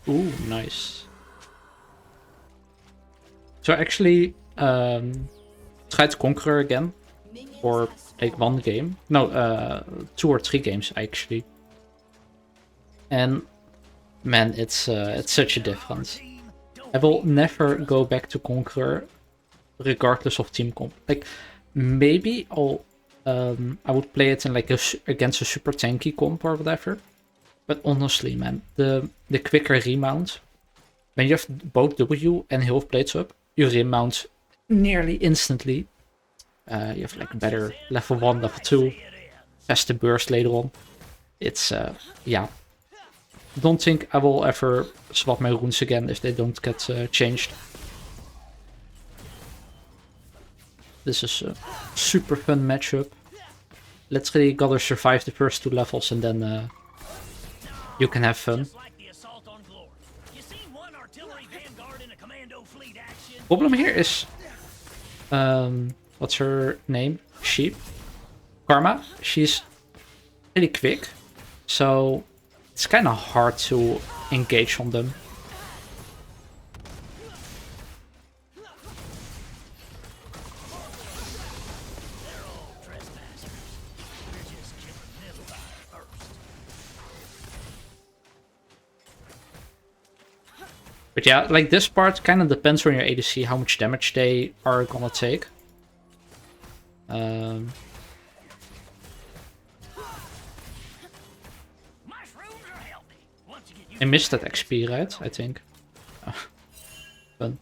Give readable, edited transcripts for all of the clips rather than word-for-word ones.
Ooh, nice. So actually, try to Conqueror again for like one game. No, 2 or 3 games actually. And man, it's such a difference. I will never go back to Conqueror, regardless of team comp. Like maybe I would play it in like against a super tanky comp or whatever. But honestly, man, the quicker remount, when you have both W and health plates up, you remount nearly instantly. You have like better level 1, level 2, faster burst later on. It's, yeah. Don't think I will ever swap my runes again if they don't get changed. This is a super fun matchup. Literally gotta survive the first 2 levels and then you can have fun. Problem here is, what's her name? Sheep? Karma. She's really quick, so it's kind of hard to engage on them. But yeah, like this part kind of depends on your ADC, how much damage they are gonna take. I missed that XP, right? I think. Fun.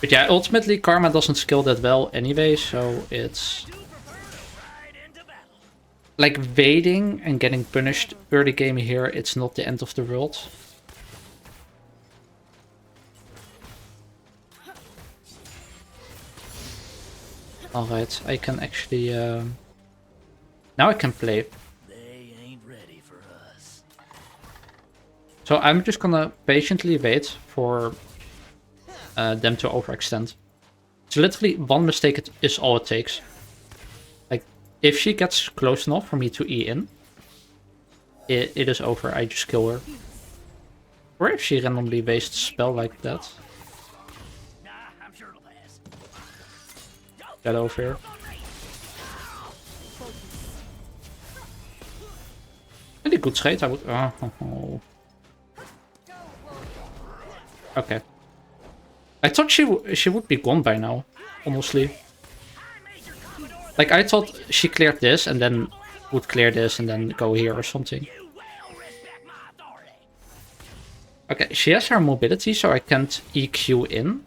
But yeah, ultimately Karma doesn't skill that well anyway, so it's like waiting and getting punished early game here, it's not the end of the world. Alright, I can actually... now I can play. So I'm just gonna patiently wait for them to overextend. So literally one mistake is all it takes. Like, if she gets close enough for me to E in, it is over, I just kill her. Or if she randomly wastes a spell like that. Get over here. Really good trade, I would... Oh. Okay. I thought she would be gone by now, honestly. Like, I thought she cleared this and then would clear this and then go here or something. Okay, she has her mobility, so I can't EQ in.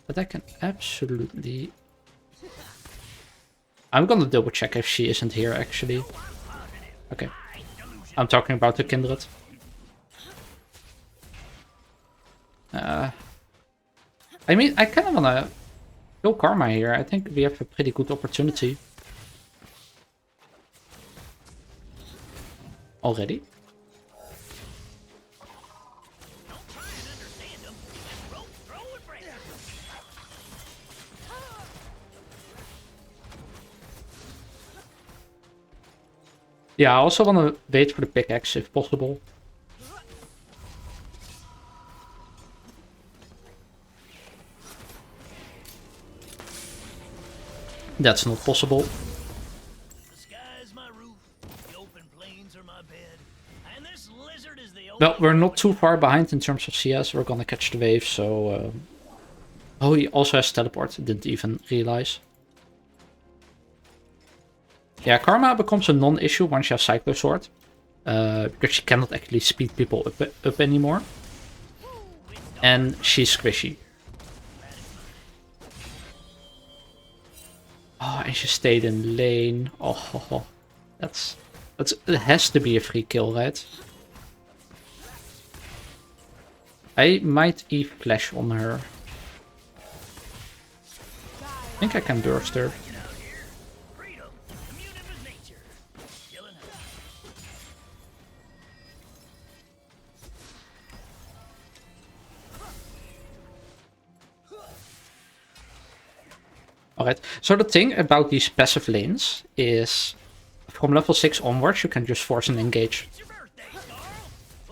But I can absolutely... I'm gonna double check if she isn't here, actually. Okay. I'm talking about the Kindred. I mean, I kind of wanna kill Karma here. I think we have a pretty good opportunity. Already? Yeah, I also want to wait for the pickaxe if possible. That's not possible. Well, we're not too far behind in terms of CS. We're gonna catch the wave, so... Oh, he also has teleport. Didn't even realize. Yeah, Karma becomes a non-issue once you have Cyclo Sword. Because she cannot actually speed people up anymore. And she's squishy. Oh, and she stayed in lane. Oh, it has to be a free kill, right? I might E-flash on her. I think I can burst her. Alright, so the thing about these passive lanes is from level 6 onwards you can just force an engage.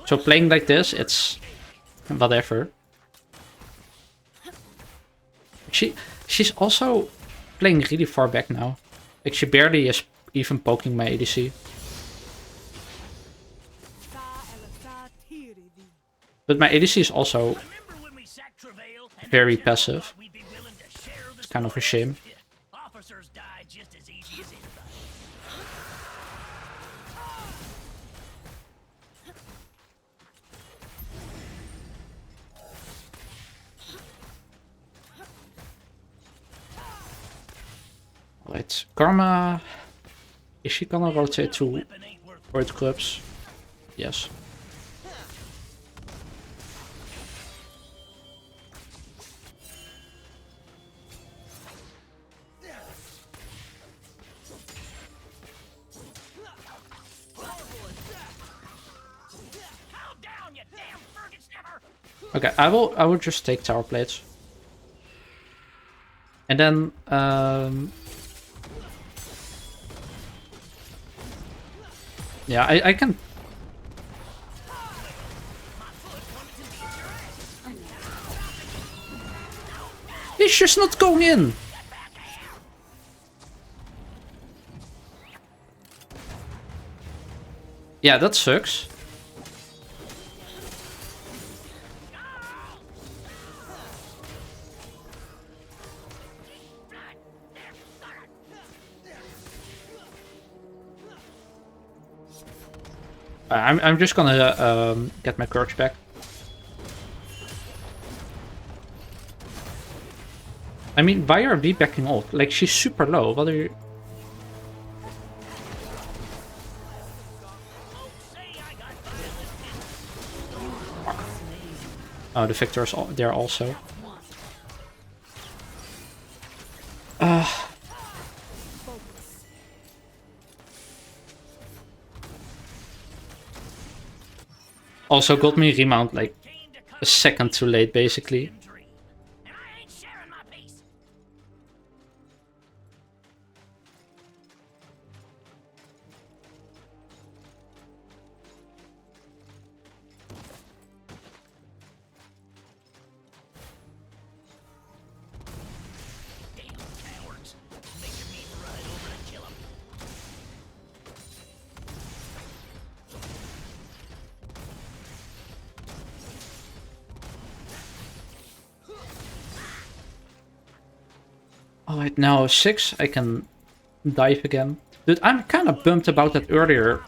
So playing like this, it's whatever. She's also playing really far back now. Like she barely is even poking my ADC. But my ADC is also very passive. It's kind of a shame. Right, Karma. Is she gonna rotate to Void Clubs? Yes. Okay, I will just take tower plates. And then yeah, I can. He's just not going in. Yeah, that sucks. I'm just gonna get my courage back. I mean, why are we backing off? Like, she's super low. What are you... Oh, the Victor's there also. Also got me remount like a second too late, basically. Alright, now 6, I can dive again. Dude, I'm kind of bummed about that earlier.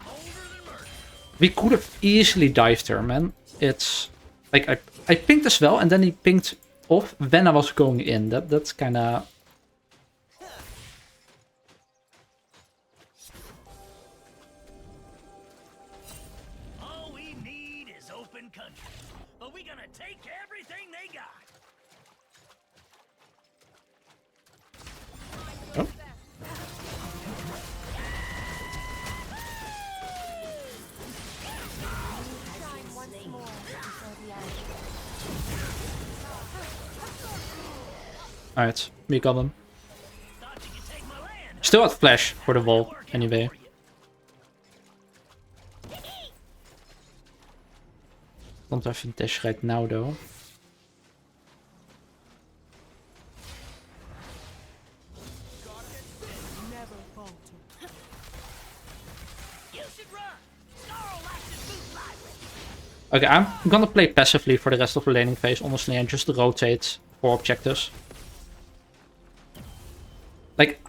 We could have easily dived her, man. It's... Like, I pinged as well, and then he pinged off when I was going in. That's kind of... All we need is open country, but we're gonna take everything they got. Oh. Alright, we got him. Still had flash for the wall, anyway. Don't have a dash right now, though. Okay, I'm gonna play passively for the rest of the laning phase, honestly, and just rotate for objectives. Like,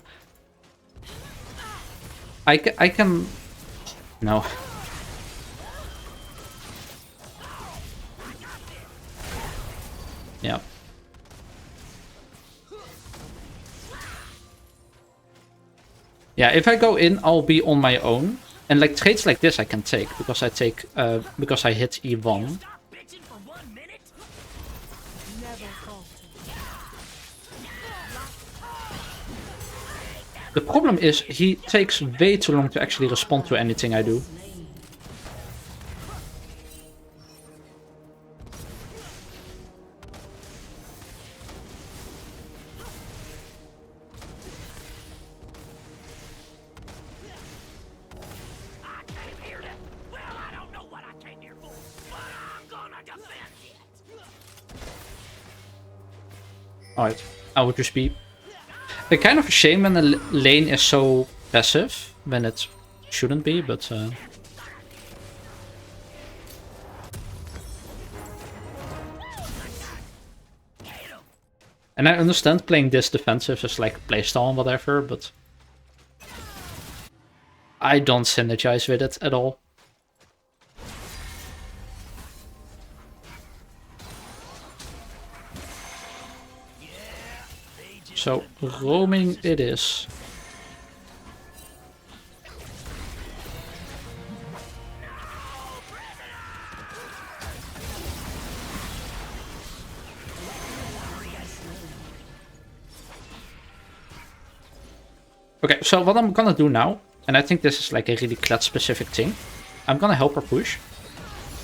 I can... No. Yeah. Yeah, if I go in, I'll be on my own. And like trades like this I can take because I take because I hit E1. The problem is he takes way too long to actually respond to anything I do. Alright, I would just be... It's kind of a shame when the lane is so passive, when it shouldn't be, but... And I understand playing this defensive is like playstyle and whatever, but... I don't synergize with it at all. So, roaming it is. Okay, so what I'm gonna do now, and I think this is like a really Kled specific thing, I'm gonna help her push,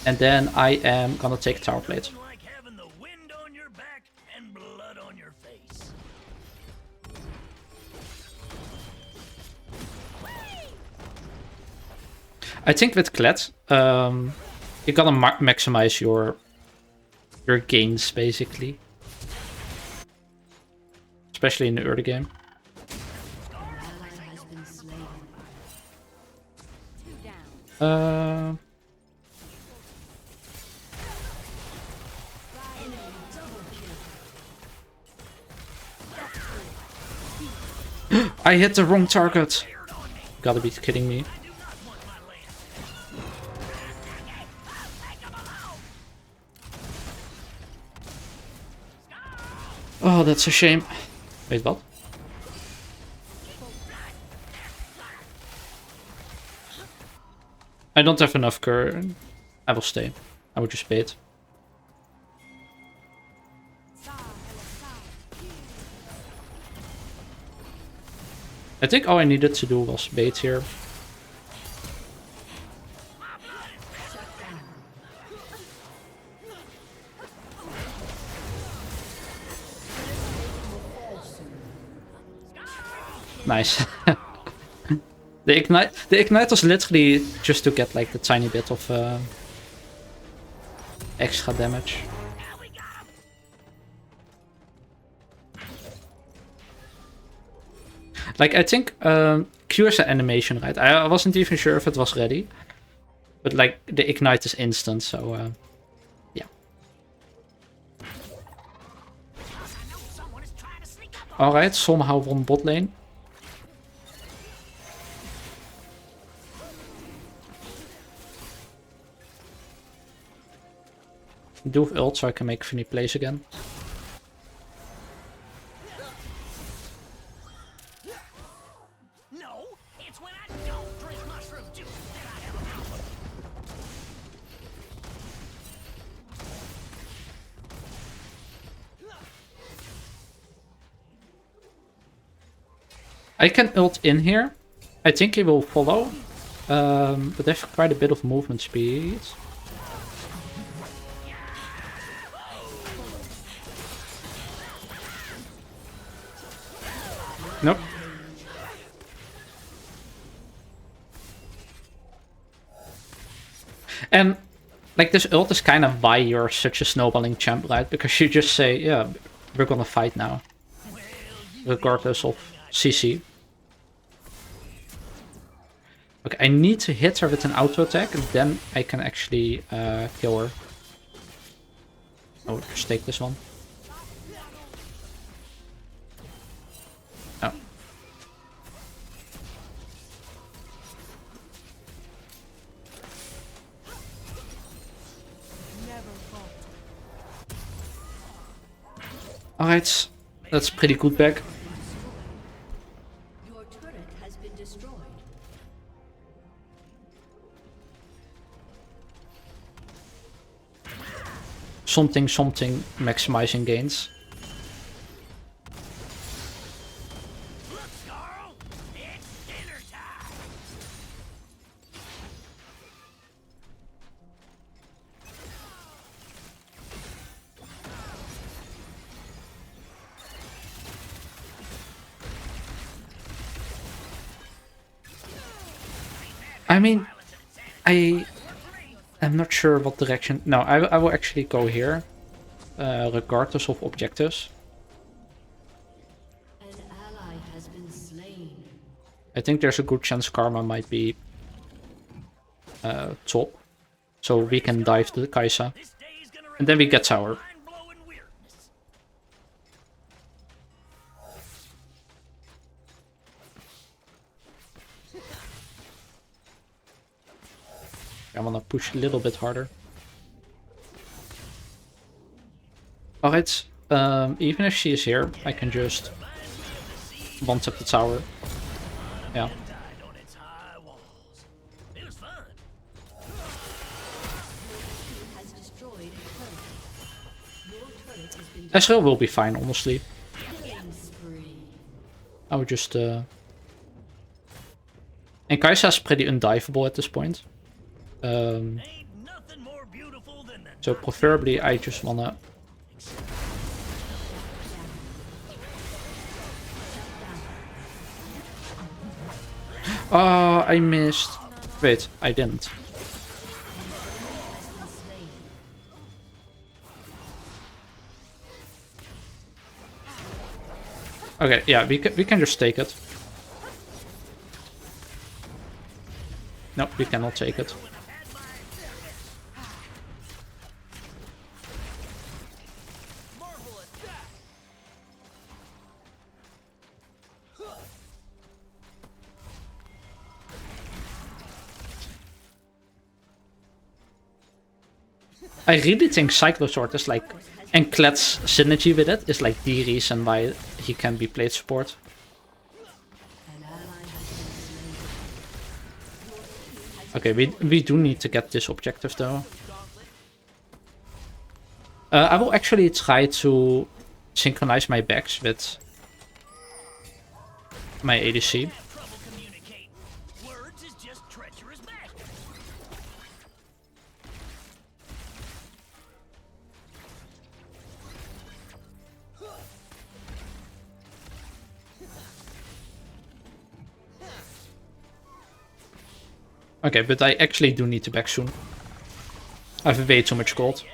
and then I am gonna take tower plate. Like having the wind on your back and blood on your face. I think with Kled, you gotta maximize your gains basically, especially in the early game. I hit the wrong target. Gotta be kidding me. Oh, that's a shame. Wait, what? I don't have enough cur. I will stay. I will just bait. I think all I needed to do was bait here. Nice. The ignite was literally just to get like the tiny bit of extra damage. Like I think Q is an animation, right? I wasn't even sure if it was ready, but like the ignite is instant, so yeah. All right, somehow won bot lane. Do ult so I can make funny plays again. No, it's when I don't drink mushroom juice that I have a problem. I can ult in here. I think he will follow, but they have quite a bit of movement speed. Nope. And like this ult is kind of why you're such a snowballing champ, right? Because you just say, yeah, we're gonna fight now. Regardless of CC. Okay, I need to hit her with an auto attack and then I can actually kill her. Oh, just take this one. Oh. Alright, that's pretty good back. Your turret has been destroyed. Something, maximizing gains. Look, Carl, it's dinner time. I mean, I'm not sure what direction. No, I will actually go here, regardless of objectives. I think there's a good chance Karma might be top. So we can dive the Kai'Sa. And then we get tower. I wanna push a little bit harder. Alright, even if she is here, I can just one-tap the tower. Yeah. Has destroyed a turret. Your turret has been Ezreal will be fine, honestly. killing spree. I would just... And Kai'Sa is pretty undiveable at this point. So preferably I just wanna... Oh, I missed. Wait, I didn't. Okay, yeah, we can just take it. No, we cannot take it. I really think Cyclosword is like, and Kled's synergy with it is like the reason why he can be played support. Okay, we do need to get this objective though. I will actually try to synchronize my backs with my ADC. Okay, but I actually do need to back soon. I have way too much gold.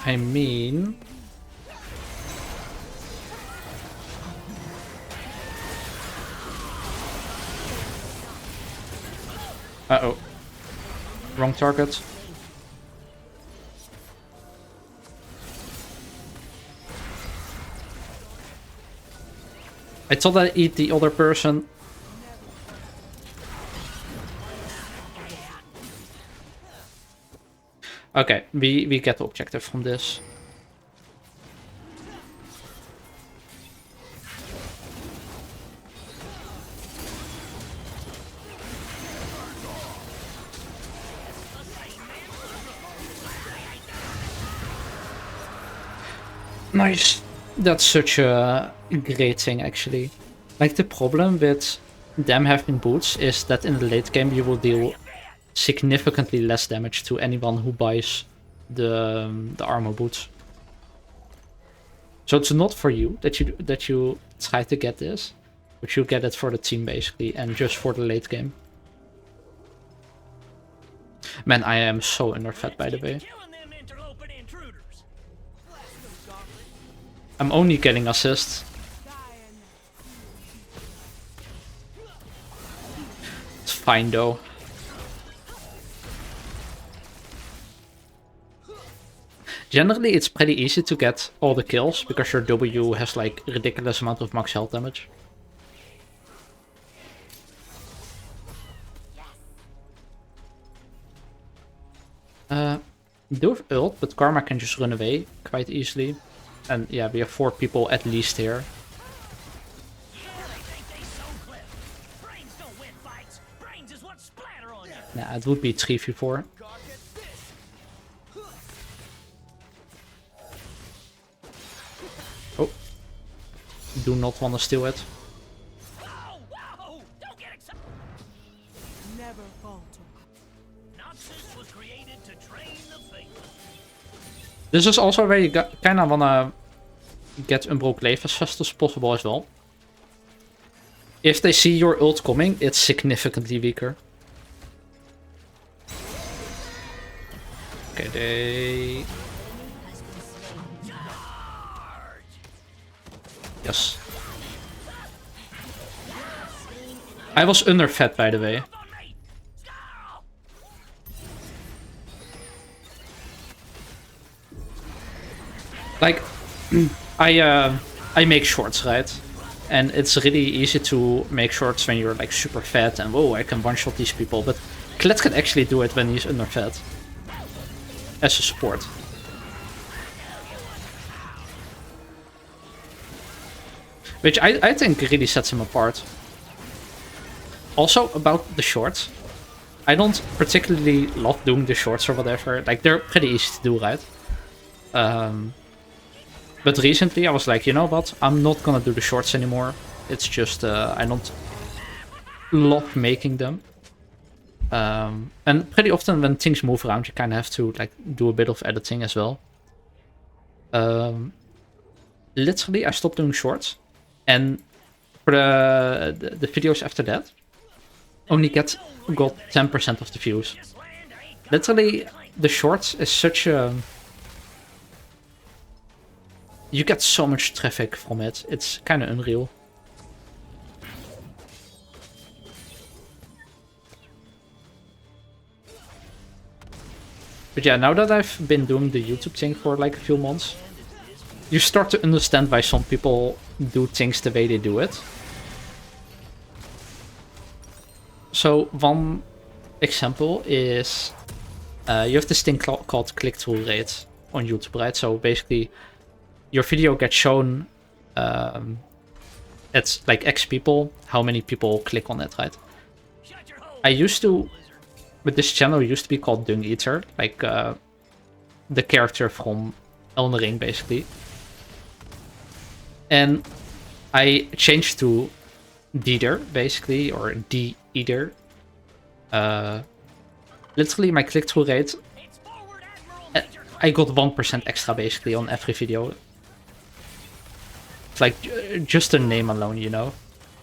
I mean... Uh-oh. Wrong target. I thought I'd eat the other person. Okay, we get the objective from this. Nice. That's such a great thing, actually. Like, the problem with them having boots is that in the late game you will deal significantly less damage to anyone who buys the armor boots. So it's not for you that you try to get this, but you get it for the team basically, and just for the late game. Man, I am so underfed, by the way. I'm only getting assists. It's fine though. Generally, it's pretty easy to get all the kills, because your W has like a ridiculous amount of max health damage. Do have ult, but Karma can just run away quite easily. And yeah, we have 4 people at least here. Nah, it would be 3v4. Oh. Do not want to steal it. Never falter. Not so This is also where you kind of wanna get Unbroken Glaive as fast as possible as well. If they see your ult coming, it's significantly weaker. Okay, they... Yes. I was underfed, by the way. Like, I make shorts, right? And it's really easy to make shorts when you're like super fat and whoa, I can one-shot these people. But Kled can actually do it when he's underfed. As a support. Which I think really sets him apart. Also, about the shorts. I don't particularly love doing the shorts or whatever. Like, they're pretty easy to do, right? But recently I was like, you know what? I'm not gonna do the shorts anymore. It's just, I don't love making them. And pretty often when things move around, you kind of have to like do a bit of editing as well. Literally, I stopped doing shorts. And for the videos after that, only got 10% of the views. Literally, the shorts is such a... You get so much traffic from it. It's kind of unreal. But yeah, now that I've been doing the YouTube thing for like a few months, you start to understand why some people do things the way they do it. So one example is you have this thing called click-through rate on YouTube, right? So basically, your video gets shown at like X people, how many people click on it, right? I used to, with this channel, used to be called Dung Eater, like the character from Elden Ring, basically. And I changed to Deeder, basically, or D-Eater. Literally, my click-through rate, I got 1% extra, basically, on every video. It's like, just the name alone, you know,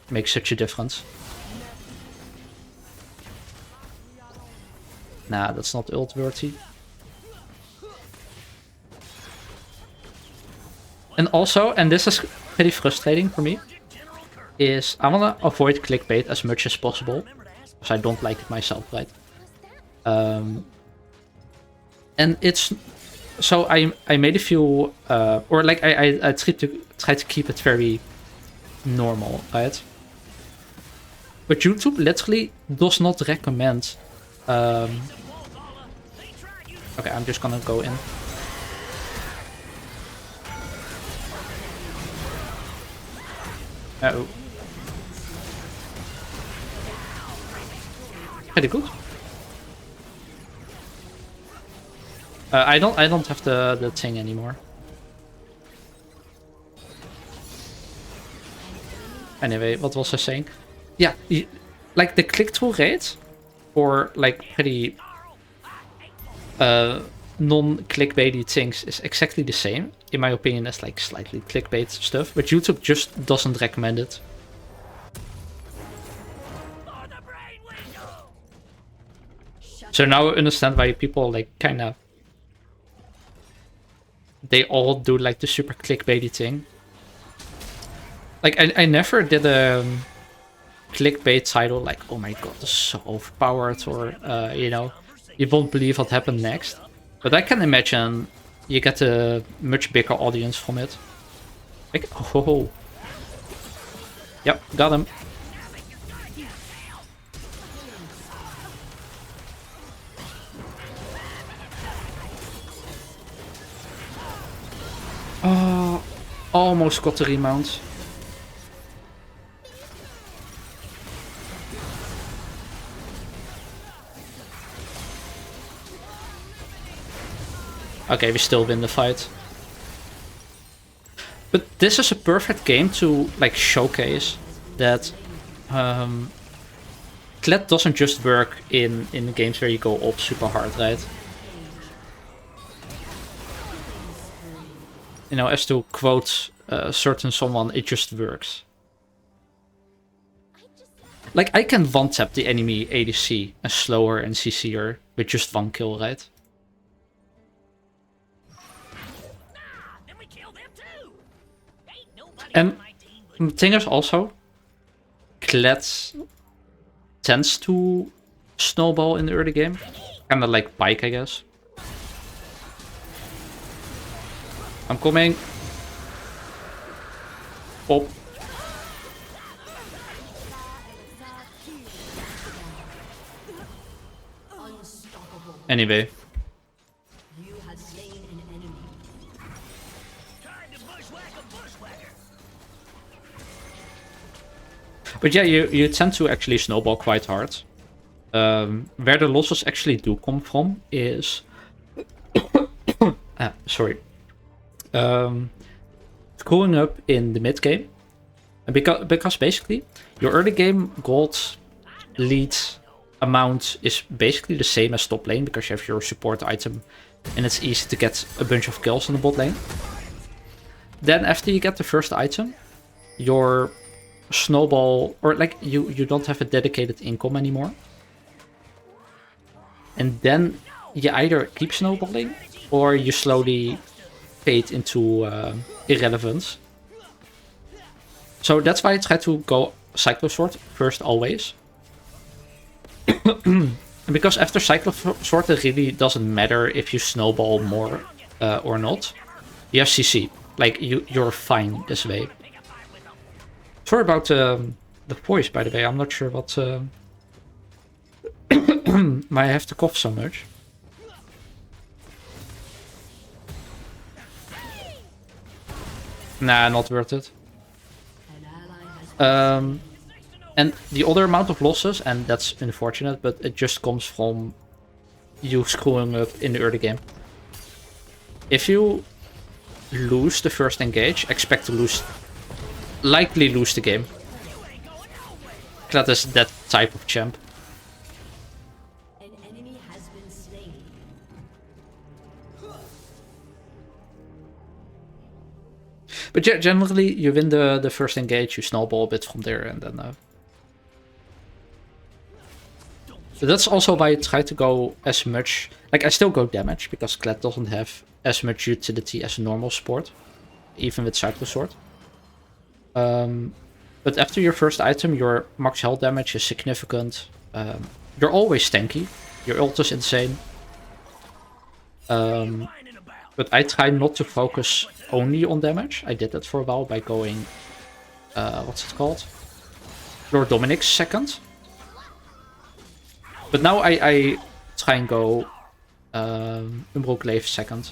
makes such a difference. Nah, that's not ult worthy. And also, and this is pretty frustrating for me, is I want to avoid clickbait as much as possible, because I don't like it myself, right? And it's... So I made a few, or like I try to keep it very normal, right? But YouTube literally does not recommend... Okay, I'm just gonna go in. Uh-oh. Pretty good. I don't have the thing anymore. Anyway, what was I saying? Yeah, like the click-through rate for like pretty non-clickbaity things is exactly the same, in my opinion, as like slightly clickbait stuff, but YouTube just doesn't recommend it. So now I understand why people like kind of... They all do like the super clickbaity thing. Like I never did a clickbait title like, oh my god, this is so overpowered, or you know, you won't believe what happened next. But I can imagine you get a much bigger audience from it. Like, oh, yep, got him. Oh, almost got the remount. Okay, we still win the fight. But this is a perfect game to like showcase that Kled doesn't just work in games where you go up super hard, right? you know, as to quote certain someone, it just works. Like, I can one-tap the enemy ADC and slower and CC'er with just one kill, right? Then we kill them too. Ain't nobody And on my team but the thing is also, Kled tends to snowball in the early game. Kinda like Pike, I guess. I'm coming. Pop. Unstoppable. Anyway. You have slain an enemy. time to bushwhack a bushwhacker. But yeah, you tend to actually snowball quite hard. Where the losses actually do come from is... sorry. Screwing up in the mid game. Because basically, your early game gold lead amount is basically the same as top lane, because you have your support item and it's easy to get a bunch of kills in the bot lane. Then after you get the first item, your snowball, or like you don't have a dedicated income anymore. And then you either keep snowballing or you slowly fade into irrelevance. So that's why I try to go Cyclo Sword first always. Because after Cyclo Sword it really doesn't matter if you snowball more or not. You have CC. Like, you're fine this way. Sorry about the voice, by the way. I'm not sure what... I have to cough so much. Nah, not worth it. An ally has And the other amount of losses, and that's unfortunate, but it just comes from you screwing up in the early game. If you lose the first engage, expect to lose, likely lose the game. Kled is that type of champ. an enemy has been slain. But yeah, generally you win the first engage, you snowball a bit from there, and then... So that's also why I try to go as much... Like, I still go damage, because Kled doesn't have as much utility as a normal support, even with Cyclo Sword. But after your first item, your max health damage is significant. You're always tanky. Your ult is insane. But I try not to focus only on damage. I did that for a while by going... what's it called? Lord Dominic's second. But now I try and go Umbro Glaive second.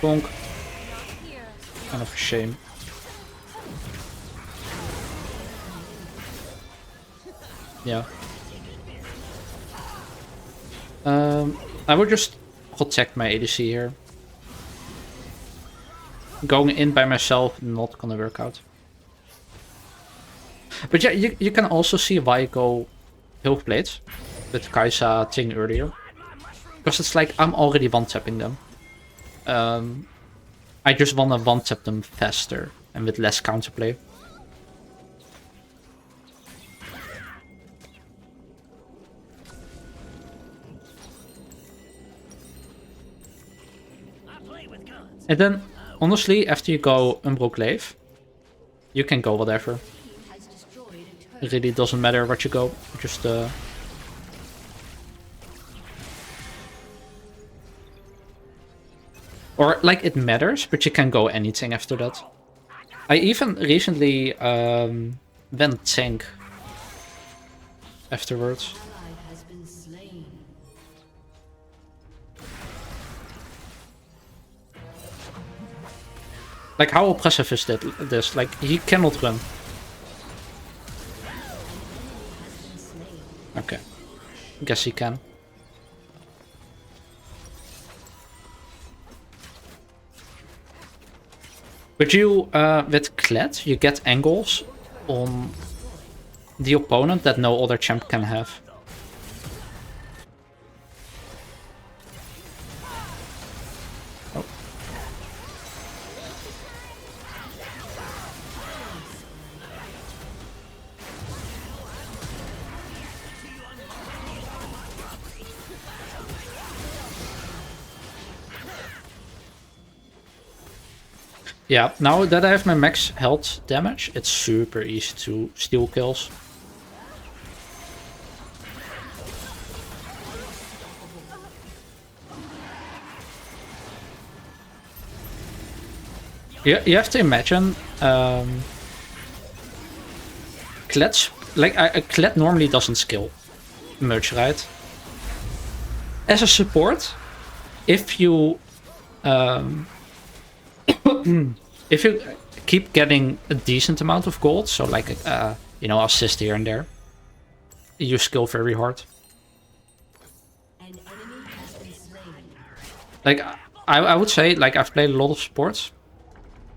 Bonk. Kind of a shame. Yeah. I would just protect my ADC here. Going in by myself, not gonna work out. But yeah, you can also see why I go Hilf Blades with Kai'Sa thing earlier. Because it's like, I'm already one-tapping them. I just wanna one-tap them faster and with less counterplay. And then, honestly, after you go Umbro Glaive, you can go whatever. Has destroyed a turret. It really doesn't matter what you go, just or, like, it matters, but you can go anything after that. I even recently went tank afterwards. Ally has been slain. Like, how oppressive is this? Like, he cannot run. Okay. Guess he can. But you, with Kled, you get angles on the opponent that no other champ can have. Yeah, now that I have my max health damage, it's super easy to steal kills. You have to imagine, Kled's, like, Kled normally doesn't skill much, right? As a support, if you if you keep getting a decent amount of gold, so like you know, assist here and there, you skill very hard. An enemy has been slain. Like I would say, like I've played a lot of sports.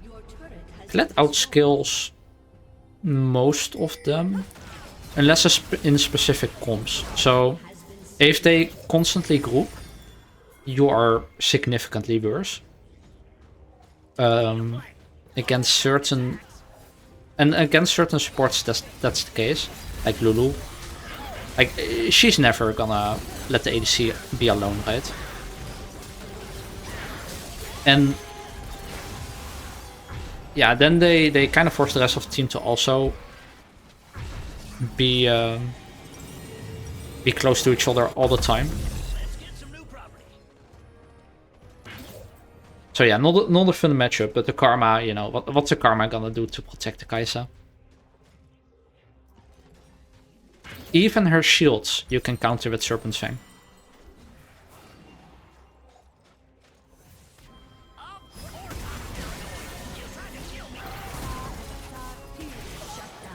Your turret has Kled outskills most of them, unless it's in specific comps. So if they constantly group, you are significantly worse. Against certain supports, that's the case. Like Lulu, like she's never gonna let the ADC be alone, right? And yeah, then they kind of force the rest of the team to also be close to each other all the time. Let's get some new property. So yeah, not a fun matchup, but the Karma, you know, what's the Karma gonna do to protect the Kai'Sa? Even her shields you can counter with Serpent's Fang.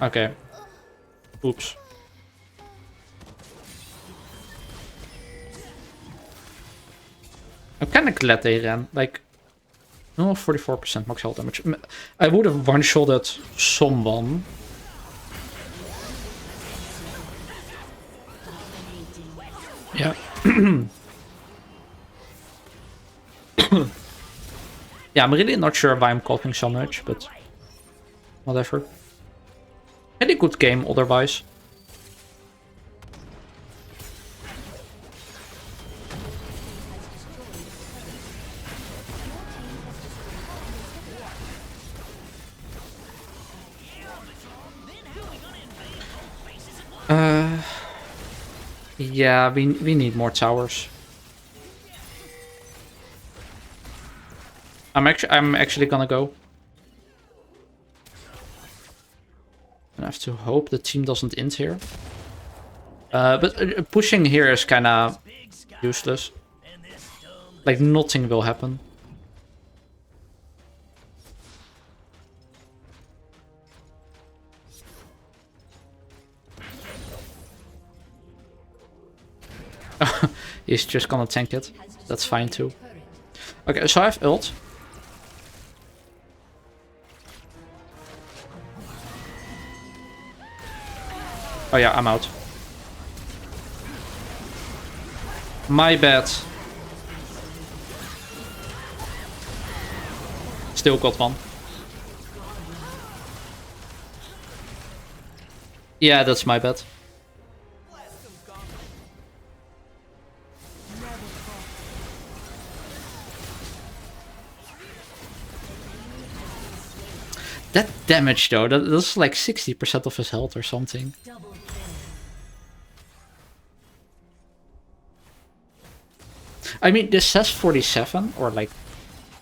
Okay. Oops. I'm kinda glad they ran, like... Oh, 44% max health damage. I would have one-shotted someone. Yeah. Yeah, I'm really not sure why I'm coughing so much, but... whatever. Pretty good game otherwise. Yeah, we need more towers. I'm actually gonna go. I have to hope the team doesn't int here. But pushing here is kinda useless. Like nothing will happen. He's just gonna tank it. That's fine too. Okay, so I have ult. Oh yeah, I'm out. My bad. Still got one. Yeah, that's my bad. That damage though, that's like 60% of his health or something. double kill. I mean, this says 47, or like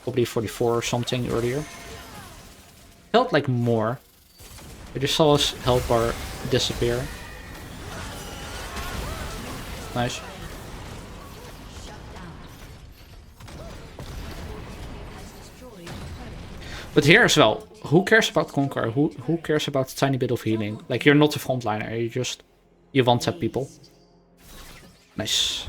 probably 44 or something earlier. Felt like more. I just saw his health bar disappear. Nice. But here as well, who cares about Conqueror? Who cares about a tiny bit of healing? Like, you're not a frontliner, you one-tap people. Nice.